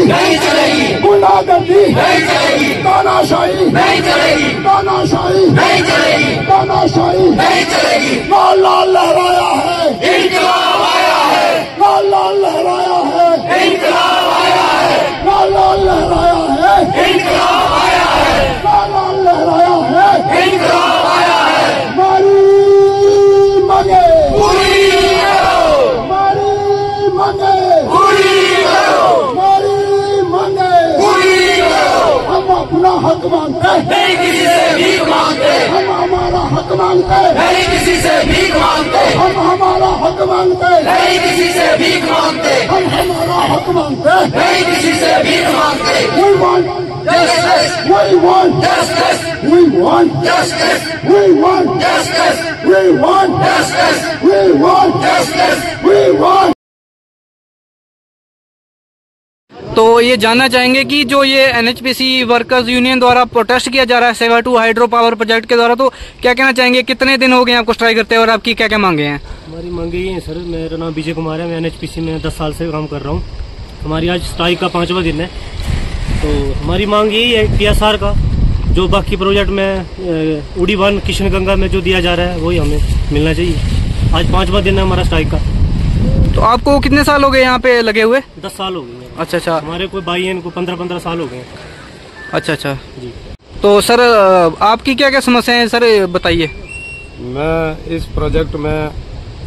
नहीं चलेगी, गुंडागर्दी नहीं चलेगी, तानाशाही नहीं चलेगी, तानाशाही नहीं चलेगी, तानाशाही नहीं चलेगी। लाल लाल लहराया है, इंकलाब आया है, लाल लाल लहराया है, इंकलाब आया है, लाल लाल लहराया है, इंकलाब आया है, लाल लाल लहराया है, इंकलाब आया है। हमारी मांगे पूरी करो, हमारी मांगे पूरी करो, हमारी मांगे पूरी करो। हम अपना हक मांगते नहीं, किसी से भीख मांगते, हम हमारा हक मांगते नहीं, किसी से भीख मांगते, हम हमारा हक मांगते नहीं, किसी से भीख मांगते, हम हमारा हक मांगते नहीं, किसी से भीख मांगते। We want justice, we want justice, we want justice, we want justice, we want justice, we want justice, we want। तो ये जानना चाहेंगे कि जो ये एनएचपीसी वर्कर्स यूनियन द्वारा प्रोटेस्ट किया जा रहा है सेवा 2 हाइड्रो पावर प्रोजेक्ट के द्वारा, तो क्या कहना चाहेंगे, कितने दिन हो गए आपको स्ट्राइक करते हैं और आपकी क्या क्या मांगे हैं? हमारी मांगे ये है सर, मेरा नाम विजय कुमार है, मैं एनएचपीसी में 10 साल से काम कर रहा हूँ। हमारी आज स्ट्राइक का 5वां दिन है। तो हमारी मांग यही है PSR का, जो बाकी प्रोजेक्ट में उड़ी 1 किशनगंगा में जो दिया जा रहा है वही हमें मिलना चाहिए। आज 5वां दिन है हमारा स्ट्राइक का। तो आपको कितने साल हो गए यहाँ पे लगे हुए? 10 साल हो गए। अच्छा अच्छा। हमारे कोई भाई हैं, इनको 15-15 साल हो गए। अच्छा अच्छा जी। तो सर आपकी क्या क्या समस्याएं हैं सर, बताइए। मैं इस प्रोजेक्ट में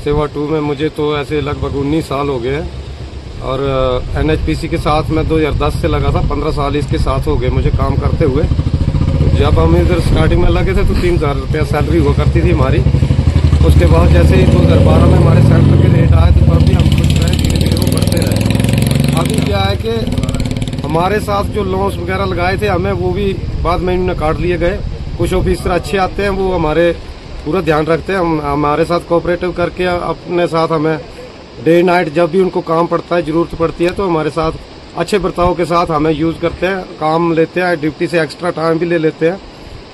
सेवा 2 में मुझे तो ऐसे लगभग 19 साल हो गए और एनएचपीसी के साथ मैं 2010 से लगा था, 15 साल इसके साथ हो गए मुझे काम करते हुए। जब हम इधर स्टार्टिंग में लगे थे तो 3000 रुपया सैलरी हुआ करती थी हमारी। उसके बाद जैसे ही 2012 में हमारे सेंटर के रेट आए तो तब भी हम खुश रहे, धीरे धीरे वो बढ़ते रहे। अभी क्या है कि हमारे साथ जो लोन्स वगैरह लगाए थे हमें, वो भी बाद में इन्होंने काट लिए गए। कुछ ऑफिसर अच्छे आते हैं, वो हमारे पूरा ध्यान रखते हैं, हमारे साथ कोऑपरेटिव करके अपने साथ हमें डे नाइट जब भी उनको काम पड़ता है, जरूरत पड़ती है, तो हमारे साथ अच्छे बर्ताव के साथ हमें यूज करते हैं, काम लेते हैं, ड्यूटी से एक्स्ट्रा टाइम भी ले लेते हैं।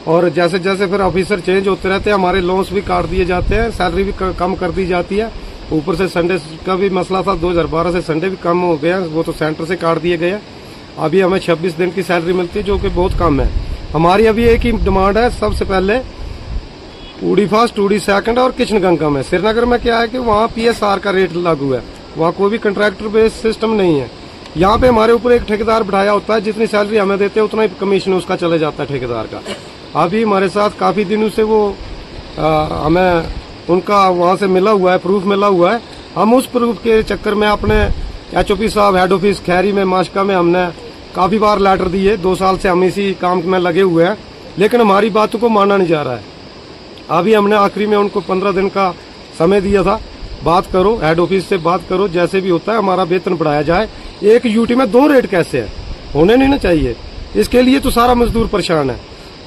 और जैसे जैसे फिर ऑफिसर चेंज होते रहते हैं, हमारे लोन्स भी काट दिए जाते हैं, सैलरी भी कम कर दी जाती है। ऊपर से संडे का भी मसला था, 2012 से संडे भी कम हो गया, वो तो सेंटर से काट दिए गए। अभी हमें 26 दिन की सैलरी मिलती है, जो कि बहुत कम है। हमारी अभी एक ही डिमांड है, सबसे पहले उड़ी फर्स्ट, उड़ी सेकंड और किशनगंगा में। श्रीनगर में क्या है कि वहाँ PSR का रेट लागू है, वहाँ कोई भी कंट्रैक्टर बेस्ड सिस्टम नहीं है। यहाँ पे हमारे ऊपर एक ठेकेदार बिठाया होता है, जितनी सैलरी हमें देते हैं उतना ही कमीशन उसका चले जाता है ठेकेदार का। अभी हमारे साथ काफी दिनों से वो हमें उनका वहाँ से मिला हुआ है, प्रूफ मिला हुआ है। हम उस प्रूफ के चक्कर में अपने HOP साहब हेड ऑफिस खैरी में, माशका में हमने काफी बार लेटर दिए। 2 साल से हम इसी काम में लगे हुए हैं, लेकिन हमारी बातों को माना नहीं जा रहा है। अभी हमने आखिरी में उनको 15 दिन का समय दिया था, बात करो, हेड ऑफिस से बात करो, जैसे भी होता है हमारा वेतन बढ़ाया जाए। एक यूटी में 2 रेट कैसे है, होने नहीं ना चाहिए। इसके लिए तो सारा मजदूर परेशान है।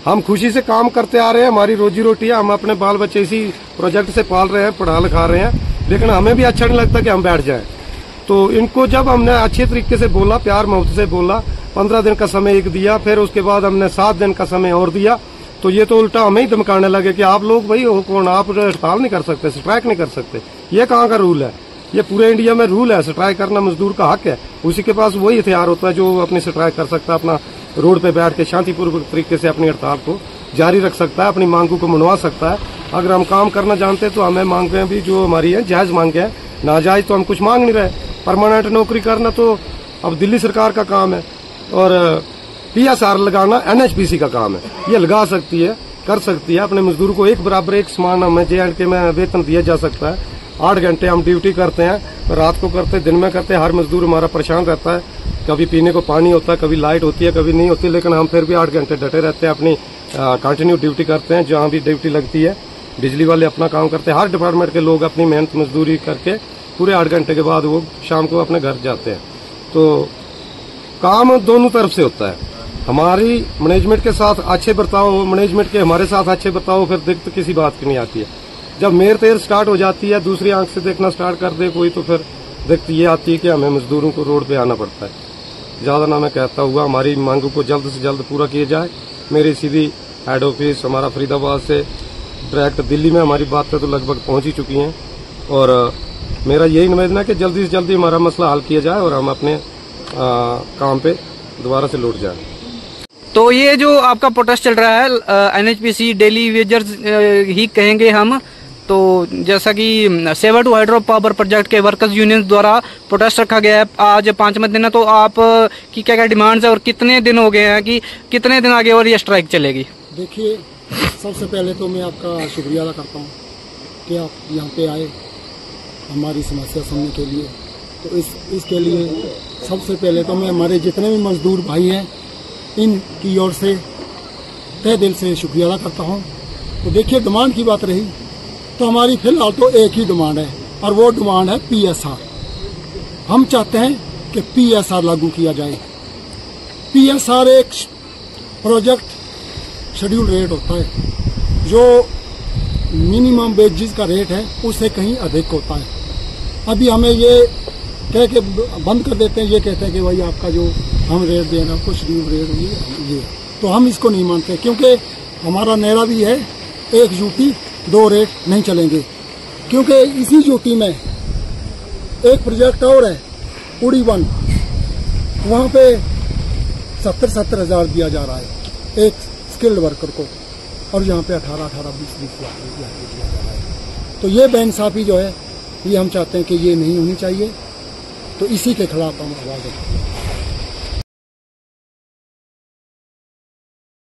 हम खुशी से काम करते आ रहे हैं, हमारी रोजी रोटी है, हम अपने बाल बच्चे इसी प्रोजेक्ट से पाल रहे हैं, पढ़ा लिखा रहे हैं, लेकिन हमें भी अच्छा नहीं लगता कि हम बैठ जाएं। तो इनको जब हमने अच्छे तरीके से बोला, प्यार मोहब्बत से बोला, 15 दिन का समय एक दिया, फिर उसके बाद हमने 7 दिन का समय और दिया, तो ये तो उल्टा हमें ही धमकाने लगे कि आप लोग भाई हो कौन, आप हड़ताल नहीं कर सकते, स्ट्राइक नहीं कर सकते। ये कहाँ का रूल है? ये पूरे इंडिया में रूल है, स्ट्राइक करना मजदूर का हक है। उसी के पास वही हथियार होता है जो अपनी स्ट्राइक कर सकता है, अपना रोड पे बैठ के शांतिपूर्वक तरीके से अपनी हड़ताल को जारी रख सकता है, अपनी मांगों को मनवा सकता है। अगर हम काम करना जानते हैं तो हमें मांगे भी जो हमारी है जायज मांगे हैं, नाजायज तो हम कुछ मांग नहीं रहे। परमानेंट नौकरी करना तो अब दिल्ली सरकार का काम है और PSR लगाना NHPC का काम है। ये लगा सकती है, कर सकती है। अपने मजदूर को एक बराबर एक समान हमें J&K में वेतन दिया जा सकता है। 8 घंटे हम ड्यूटी करते हैं, रात को करते हैं, दिन में करते हैं। हर मजदूर हमारा परेशान रहता है, कभी पीने को पानी होता है, कभी लाइट होती है, कभी नहीं होती, लेकिन हम फिर भी 8 घंटे डटे रहते हैं, अपनी कंटिन्यू ड्यूटी करते हैं। जहाँ भी ड्यूटी लगती है, बिजली वाले अपना काम करते हैं, हर डिपार्टमेंट के लोग अपनी मेहनत मजदूरी करके पूरे 8 घंटे के बाद वो शाम को अपने घर जाते हैं। तो काम दोनों तरफ से होता है। हमारी मैनेजमेंट के साथ अच्छे बर्ताव, मैनेजमेंट के हमारे साथ अच्छे बर्ताव, फिर दिक्कत किसी बात की नहीं आती है। जब मेर तेर स्टार्ट हो जाती है, दूसरी आंख से देखना स्टार्ट कर दे कोई, तो फिर दिक्कत ये आती है कि हमें मजदूरों को रोड पे आना पड़ता है। ज्यादा ना मैं कहता हुआ, हमारी मांगों को जल्द से जल्द पूरा किया जाए। मेरी सीधी हेड ऑफिस हमारा फरीदाबाद से डायरेक्ट दिल्ली में हमारी बातें तो लगभग पहुंच ही चुकी हैं और मेरा यही निवेदन है कि जल्दी से जल्दी हमारा मसला हल किया जाए और हम अपने काम पे दोबारा से लौट जाए। तो ये जो आपका प्रोटेस्ट चल रहा है एनएचपीसी डेली वेजर्स ही कहेंगे हम, तो जैसा कि सेवा टू हाइड्रो पावर प्रोजेक्ट के वर्कर्स यूनियन द्वारा प्रोटेस्ट रखा गया है, आज 5वां दिन है, तो आप की क्या क्या डिमांड्स है और कितने दिन हो गए हैं कि कितने दिन आगे और ये स्ट्राइक चलेगी? देखिए, सबसे पहले तो मैं आपका शुक्रिया अदा करता हूँ कि आप यहाँ पे आए हमारी समस्या सुनने के लिए। तो इसके लिए सबसे पहले तो मैं हमारे जितने भी मजदूर भाई हैं इनकी ओर से तहे दिल से शुक्रिया अदा करता हूँ। तो देखिए, डिमांड की बात रही तो हमारी फिलहाल तो एक ही डिमांड है और वो डिमांड है पीएसआर। हम चाहते हैं कि पीएसआर लागू किया जाए। पीएसआर एक प्रोजेक्ट शेड्यूल रेट होता है जो मिनिमम वेजेस का रेट है उससे कहीं अधिक होता है। अभी हमें ये कह के बंद कर देते हैं, ये कहते हैं कि भाई आपका जो हम रेट दे रहे हैं आपको शेड्यूल रेट ये, तो हम इसको नहीं मानते, क्योंकि हमारा नारा भी है एक यूटी 2 रेट नहीं चलेंगे। क्योंकि इसी यूटी में एक प्रोजेक्ट और है उड़ी 1, वहाँ पे 70 हज़ार दिया जा रहा है एक स्किल्ड वर्कर को, और यहाँ पे 18 20 लाख दिया जा रहा है। तो ये बेइंसाफी जो है ये हम चाहते हैं कि ये नहीं होनी चाहिए। तो इसी के खिलाफ हम आवाज़ उठाते हैं।